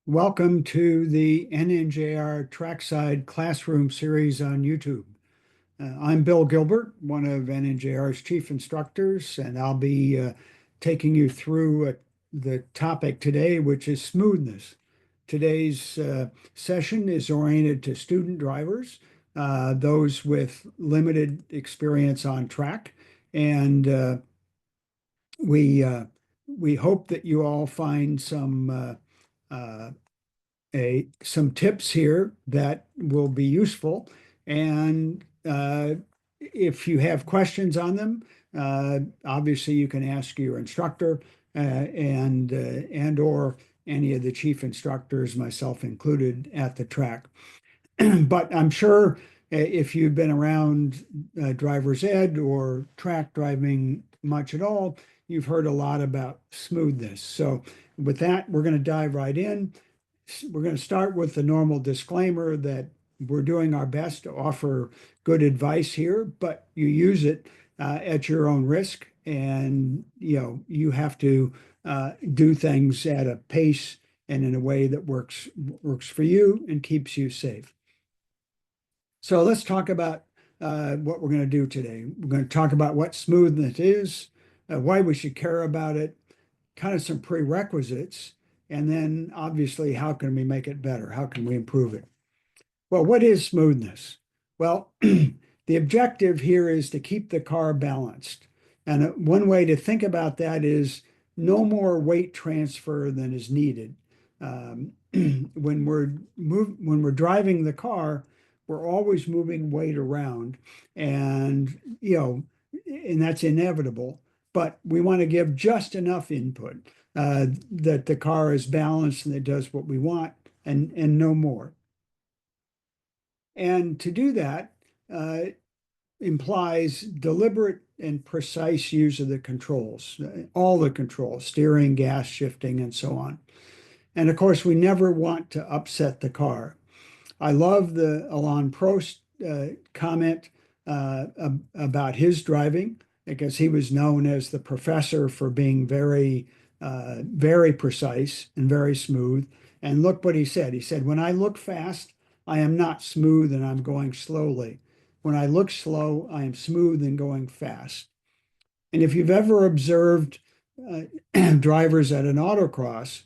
Welcome to the NNJR Trackside Classroom series on YouTube. I'm Bill Gilbert, one of NNJR's chief instructors, and I'll be taking you through the topic today, which is smoothness. Today's session is oriented to student drivers, those with limited experience on track, and we we hope that you all find uh, some tips here that will be useful. And if you have questions on them, obviously you can ask your instructor and or any of the chief instructors, myself included, at the track. But I'm sure if you've been around driver's ed or track driving much at all, you've heard a lot about smoothness. So with that, we're going to dive right in. We're going to start with the normal disclaimer that we're doing our best to offer good advice here, but you use it at your own risk, and you have to do things at a pace and in a way that works for you and keeps you safe. So let's talk about what we're going to do today. We're going to talk about what smoothness is, why we should care about it, kind of some prerequisites, and then obviously, how can we make it better? How can we improve it? Well, what is smoothness? Well, the objective here is to keep the car balanced. And one way to think about that is no more weight transfer than is needed. When we're driving the car, we're always moving weight around, and and that's inevitable. But we want to give just enough input that the car is balanced and it does what we want, and no more. And to do that implies deliberate and precise use of the controls, all the controls, steering, gas, shifting, and so on. And of course, we never want to upset the car. I love the Alain Prost comment about his driving, because he was known as the professor for being very, very precise and very smooth. And look what he said. He said, "When I look fast, I am not smooth and I'm going slowly. When I look slow, I am smooth and going fast." And if you've ever observed drivers at an autocross,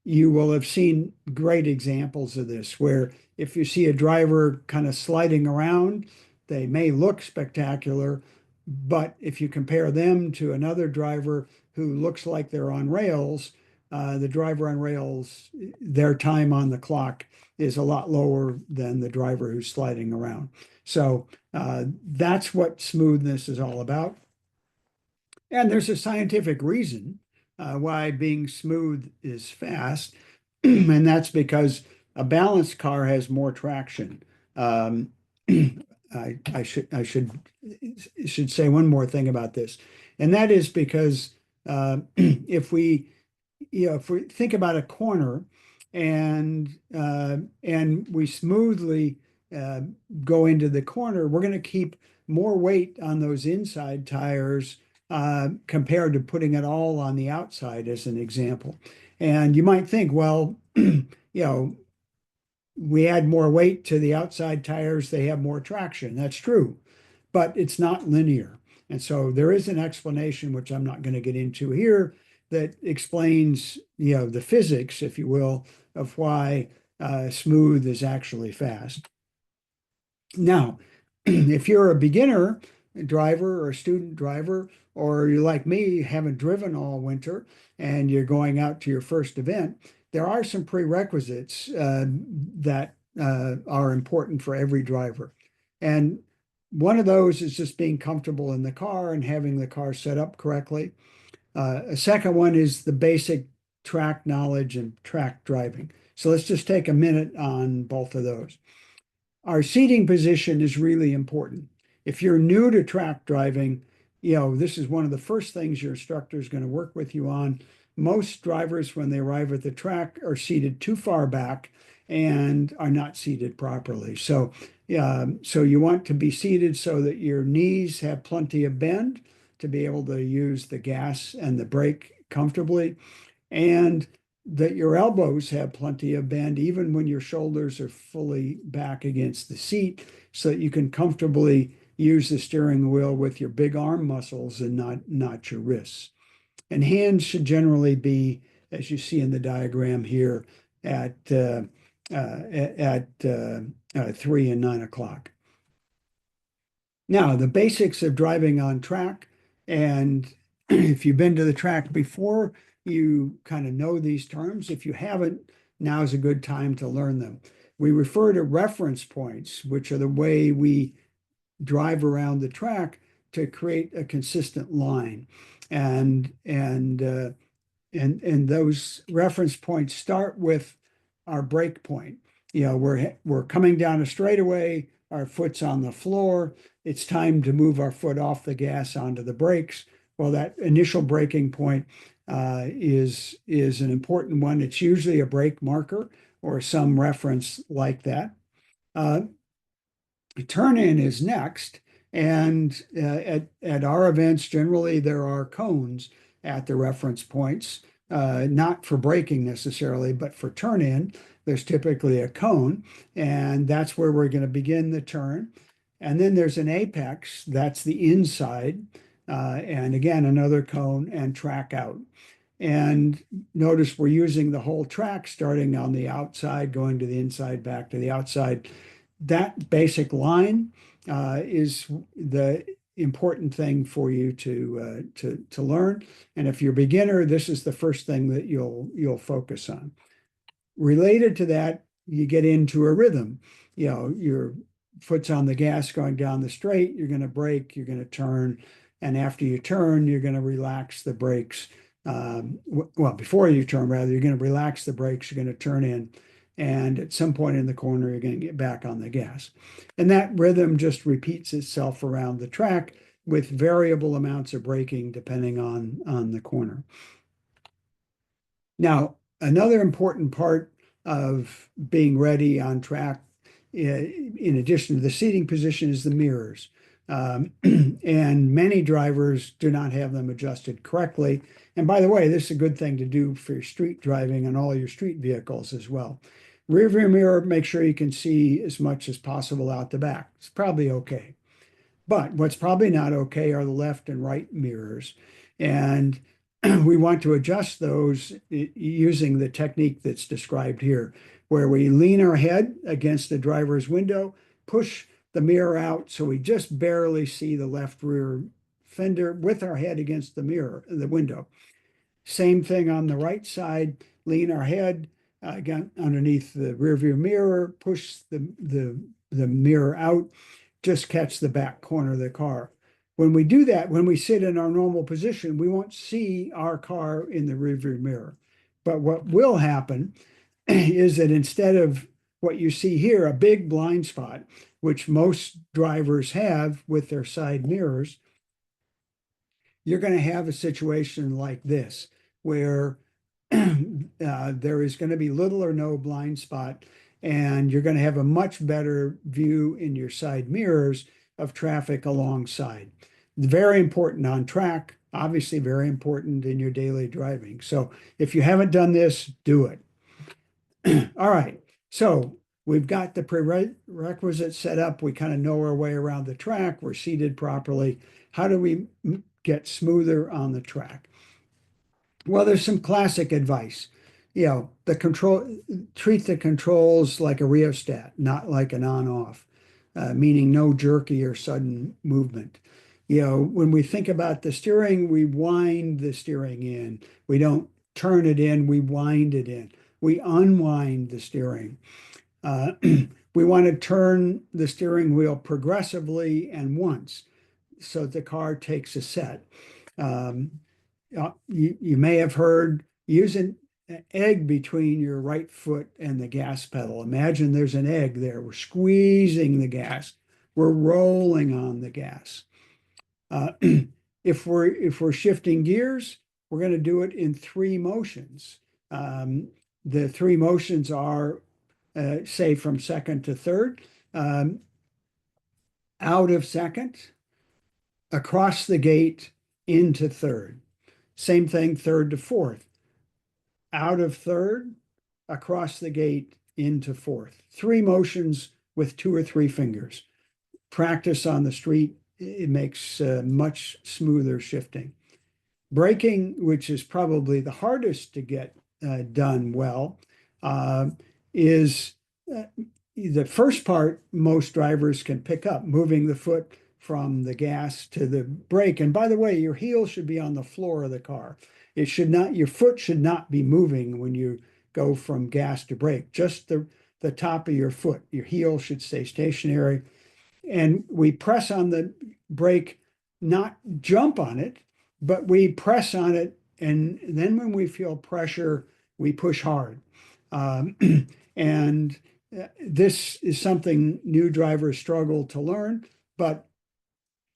you will have seen great examples of this, where if you see a driver kind of sliding around, they may look spectacular, but if you compare them to another driver who looks like they're on rails, the driver on rails, their time on the clock is a lot lower than the driver who's sliding around. So that's what smoothness is all about. And there's a scientific reason why being smooth is fast, and that's because a balanced car has more traction. I should say one more thing about this, and that is because if we think about a corner and we smoothly go into the corner, we're going to keep more weight on those inside tires compared to putting it all on the outside, as an example. And you might think, well, we add more weight to the outside tires, they have more traction. That's true, but it's not linear. And so there is an explanation, which I'm not going to get into here, that explains, the physics, if you will, of why smooth is actually fast. Now, if you're a beginner driver or a student driver, or you're like me, haven't driven all winter, and you're going out to your first event, there are some prerequisites that are important for every driver. And one of those is just being comfortable in the car and having the car set up correctly. A second one is the basic track knowledge and track driving. So let's just take a minute on both of those. Our seating position is really important. If you're new to track driving, this is one of the first things your instructor is going to work with you on. Most drivers, when they arrive at the track, are seated too far back and are not seated properly. So you want to be seated so that your knees have plenty of bend to be able to use the gas and the brake comfortably. And that your elbows have plenty of bend, even when your shoulders are fully back against the seat, so that you can comfortably use the steering wheel with your big arm muscles and not your wrists. And hands should generally be, as you see in the diagram here, at 3 and 9 o'clock. Now, the basics of driving on track, and if you've been to the track before, you kind of know these terms. If you haven't, now is a good time to learn them. We refer to reference points, which are the way we drive around the track to create a consistent line. And those reference points start with our break point. You know, we're coming down a straightaway, our foot's on the floor. It's time to move our foot off the gas onto the brakes. Well, that initial braking point is an important one. It's usually a brake marker or some reference like that. Uh, Turn in is next. And at our events, generally there are cones at the reference points, not for braking necessarily, but for turn in. There's typically a cone, and that's where we're going to begin the turn. And then there's an apex, that's the inside. And again, another cone and track out. And notice we're using the whole track starting on the outside, going to the inside, back to the outside. That basic line is the important thing for you to learn. And if you're a beginner, this is the first thing that you'll focus on. Related to that, you get into a rhythm. You know, your foot's on the gas going down the straight, you're going to brake, you're going to turn, and after you turn, you're going to relax the brakes. Well, before you turn, rather, you're going to relax the brakes, you're going to turn in, and at some point in the corner, you're going to get back on the gas. And that rhythm just repeats itself around the track with variable amounts of braking depending on the corner. Now, another important part of being ready on track, in addition to the seating position, is the mirrors. And many drivers do not have them adjusted correctly. And by the way, this is a good thing to do for your street driving and all your street vehicles as well. Rear view mirror, make sure you can see as much as possible out the back. It's probably okay. But what's probably not okay are the left and right mirrors. And we want to adjust those using the technique that's described here, where we lean our head against the driver's window, push the mirror out so we just barely see the left rear fender with our head against the mirror, the window. Same thing on the right side, lean our head again underneath the rear view mirror, push the mirror out, just catch the back corner of the car. When we do that, when we sit in our normal position, we won't see our car in the rearview mirror. But what will happen is that instead of what you see here, a big blind spot, which most drivers have with their side mirrors, you're going to have a situation like this, where there is going to be little or no blind spot, and you're going to have a much better view in your side mirrors of traffic alongside. Very important on track, obviously very important in your daily driving. So if you haven't done this, do it. All right, so we've got the prerequisites set up. We kind of know our way around the track. We're seated properly. How do we get smoother on the track? Well, there's some classic advice. You know, treat the controls like a rheostat, not like an on-off, meaning no jerky or sudden movement. You know, when we think about the steering, we wind the steering in. We don't turn it in, we wind it in. We unwind the steering. We want to turn the steering wheel progressively and once so the car takes a set. You may have heard use an egg between your right foot and the gas pedal. Imagine there's an egg there. We're squeezing the gas. We're rolling on the gas. If we're shifting gears, we're going to do it in three motions. The three motions are, say, from second to third, out of second, across the gate, into third. Same thing, third to fourth. out of third, across the gate into fourth. 3 motions with 2 or 3 fingers. Practice on the street, it makes much smoother shifting. Braking, which is probably the hardest to get done well, is the first part most drivers can pick up, moving the foot from the gas to the brake. And by the way, your heel should be on the floor of the car. It should not, your foot should not be moving when you go from gas to brake, just the top of your foot. Your heel should stay stationary. And we press on the brake, not jump on it, but we press on it. And then when we feel pressure, we push hard. And this is something new drivers struggle to learn. But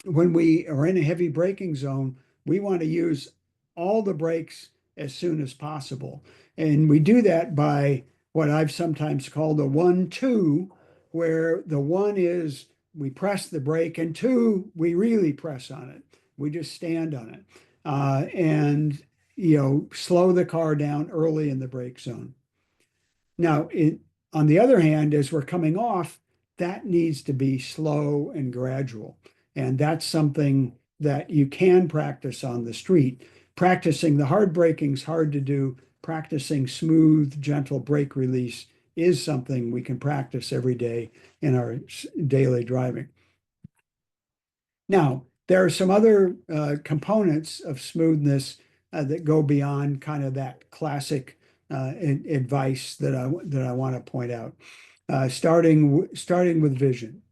when we are in a heavy braking zone, we want to use all the brakes as soon as possible. And we do that by what I've sometimes called a 1-2, where the 1 is we press the brake, and 2, we really press on it. We just stand on it. And, slow the car down early in the brake zone. Now, on the other hand, as we're coming off, that needs to be slow and gradual. And that's something that you can practice on the street. Practicing the hard braking is hard to do. Practicing smooth, gentle brake release is something we can practice every day in our daily driving. Now, there are some other components of smoothness that go beyond kind of that classic advice that I want to point out. Starting with vision,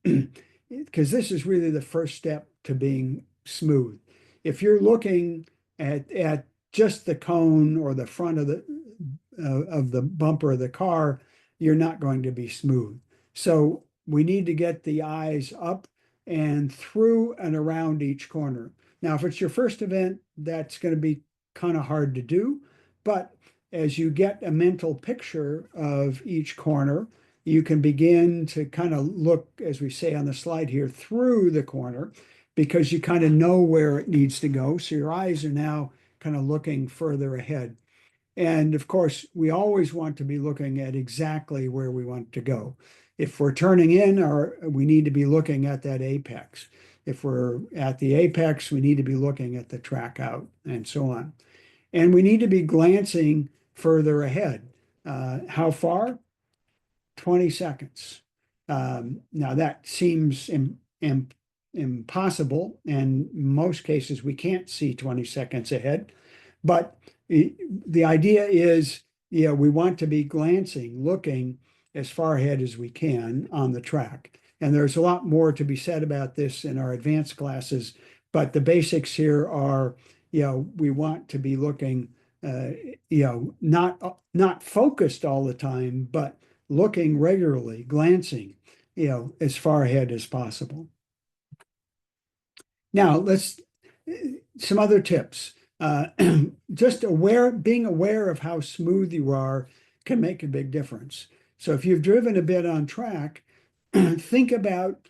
because this is really the first step to being smooth. If you're looking at just the cone or the front of the bumper of the car, you're not going to be smooth. So we need to get the eyes up and through and around each corner. Now, if it's your first event, that's going to be kind of hard to do, but as you get a mental picture of each corner, you can begin to kind of look, as we say on the slide here, through the corner, because you kind of know where it needs to go. So your eyes are now kind of looking further ahead. And of course, we always want to be looking at exactly where we want to go. If we're turning in, we need to be looking at that apex. If we're at the apex, we need to be looking at the track out and so on. And we need to be glancing further ahead. How far? 20 seconds. Now that seems impossible, and in most cases we can't see 20 seconds ahead. But the idea is, we want to be glancing, looking as far ahead as we can on the track. And there's a lot more to be said about this in our advanced classes, but the basics here are, we want to be looking, not focused all the time, but looking regularly, glancing, as far ahead as possible. Now, some other tips. Just being aware of how smooth you are can make a big difference. So if you've driven a bit on track, think about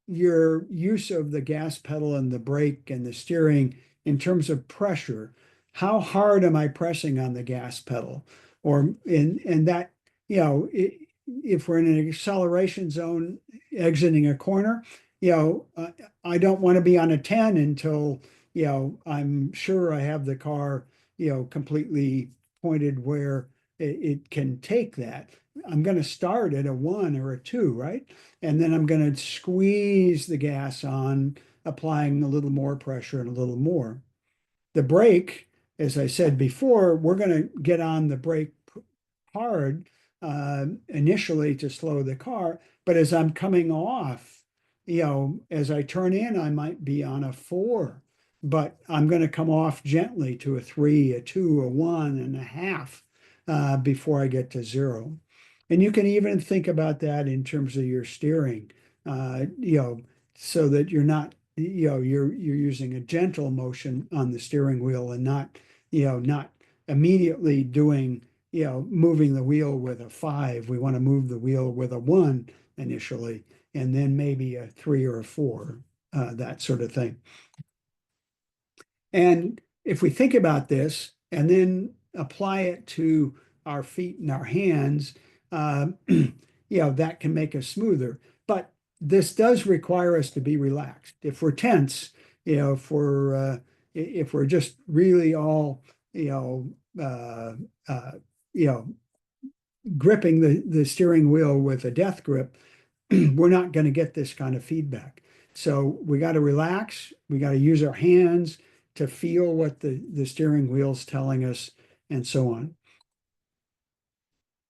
your use of the gas pedal and the brake and the steering in terms of pressure. How hard am I pressing on the gas pedal? And that, if we're in an acceleration zone exiting a corner, I don't want to be on a 10 until, I'm sure I have the car, completely pointed where it can take that. I'm going to start at a 1 or a 2, right? And then I'm going to squeeze the gas on, applying a little more pressure and a little more. The brake, as I said before, we're going to get on the brake hard initially to slow the car. But as I'm coming off, as I turn in, I might be on a 4, but I'm going to come off gently to a 3, a 2, a 1.5 before I get to 0. And you can even think about that in terms of your steering, so that you're not, you're using a gentle motion on the steering wheel and not immediately doing, moving the wheel with a 5. We want to move the wheel with a 1 initially, and then maybe a 3 or a 4, that sort of thing. And if we think about this, and then apply it to our feet and our hands, that can make us smoother. But this does require us to be relaxed. If we're tense, if we're just really all, you know, uh, uh, you know, gripping the steering wheel with a death grip, we're not going to get this kind of feedback. So we got to relax. We got to use our hands to feel what the steering wheel's telling us and so on.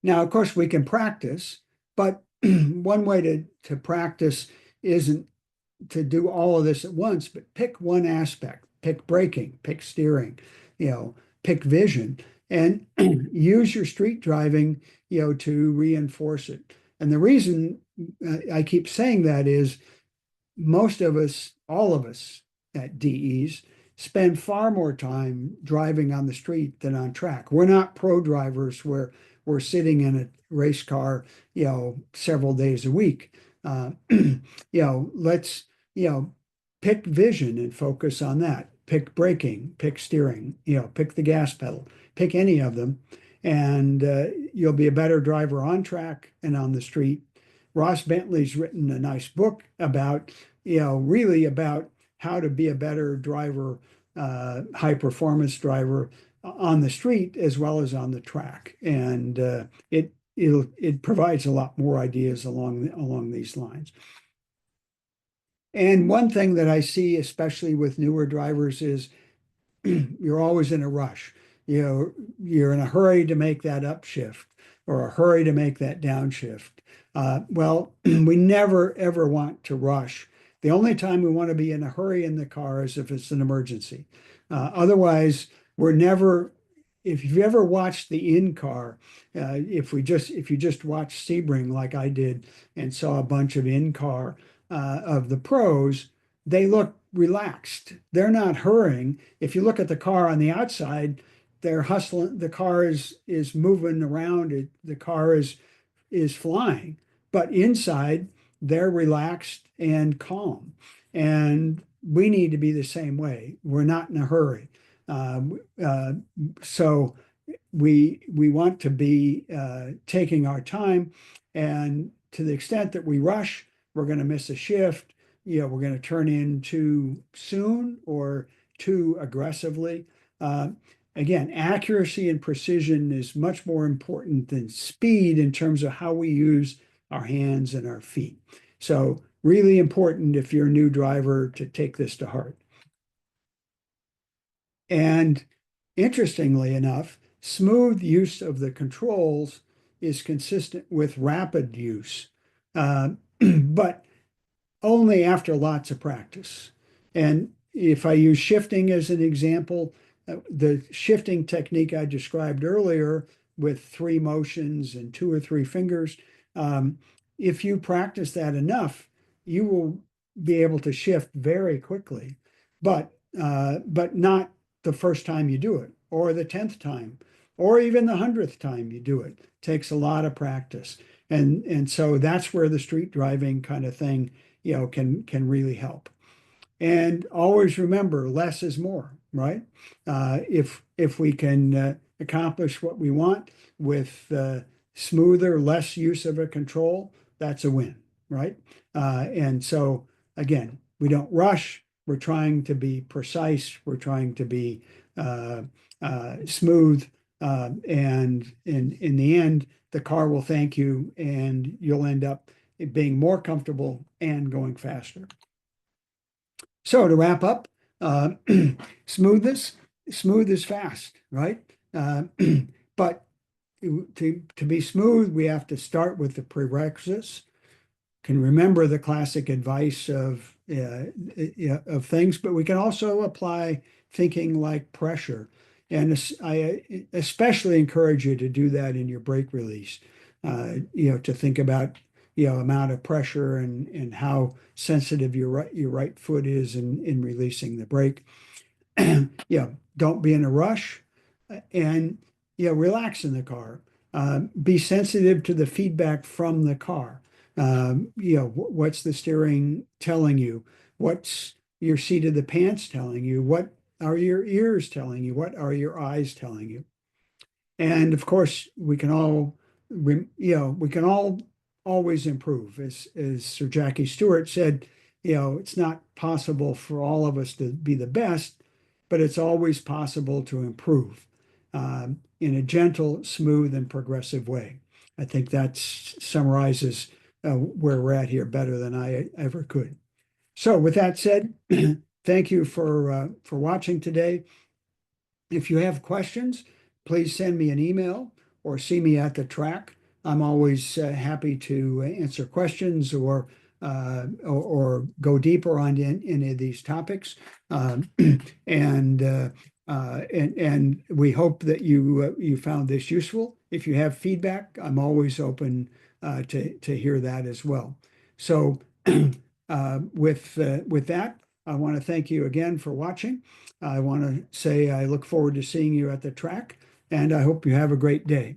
Now, of course, we can practice, but one way to practice isn't to do all of this at once, but pick one aspect, pick braking, pick steering, pick vision, and use your street driving, to reinforce it. And the reason I keep saying that is most of us, all of us at DEs, spend far more time driving on the street than on track. We're not pro drivers where we're sitting in a race car, several days a week. Let's, pick vision and focus on that. Pick braking, pick steering, pick the gas pedal, pick any of them, and you'll be a better driver on track and on the street. Ross Bentley's written a nice book about, really about how to be a better driver, high performance driver on the street as well as on the track. And it provides a lot more ideas along these lines. And one thing that I see, especially with newer drivers, is you're always in a rush. You're in a hurry to make that upshift or a hurry to make that downshift. Well, we never ever want to rush. The only time we want to be in a hurry in the car is if it's an emergency. Otherwise, we're never. If you've ever watched the in-car, if you just watched Sebring like I did and saw a bunch of in-car of the pros, they look relaxed. They're not hurrying. If you look at the car on the outside, they're hustling. The car is moving around. The car is flying, but inside they're relaxed and calm. And we need to be the same way. We're not in a hurry. So we want to be taking our time, and to the extent that we rush, we're going to miss a shift. We're going to turn in too soon or too aggressively. Again, accuracy and precision is much more important than speed in terms of how we use our hands and our feet. So really important if you're a new driver to take this to heart. And interestingly enough, smooth use of the controls is consistent with rapid use, but only after lots of practice. And if I use shifting as an example, the shifting technique I described earlier with 3 motions and 2 or 3 fingers, if you practice that enough, you will be able to shift very quickly, but not the first time you do it, or the 10th time, or even the 100th time you do it. It takes a lot of practice. And so that's where the street driving kind of thing, can really help. And always remember, less is more, right? If we can accomplish what we want with smoother, less use of a control, that's a win, right? And so again, we don't rush. We're trying to be precise. We're trying to be smooth. And in the end, the car will thank you, and you'll end up being more comfortable and going faster. So to wrap up, smoothness, smooth is fast, right? But to be smooth, we have to start with the prerequisites. Can remember the classic advice of things, but we can also apply thinking like pressure. And I especially encourage you to do that in your brake release, to think about, amount of pressure and how sensitive your right foot is in releasing the brake. Don't be in a rush, and relax in the car. Be sensitive to the feedback from the car. What's the steering telling you? What's your seat of the pants telling you? What are your ears telling you? What are your eyes telling you? And of course, we can all, we can all always improve. As Sir Jackie Stewart said, it's not possible for all of us to be the best, but it's always possible to improve in a gentle, smooth, and progressive way. I think that summarizes where we're at here better than I ever could. So, with that said, thank you for watching today. If you have questions, please send me an email or see me at the track. I'm always happy to answer questions or go deeper on any of these topics. Um, and, uh, and we hope that you found this useful. If you have feedback, I'm always open to hear that as well. So with that, I want to thank you again for watching. I want to say I look forward to seeing you at the track, and I hope you have a great day.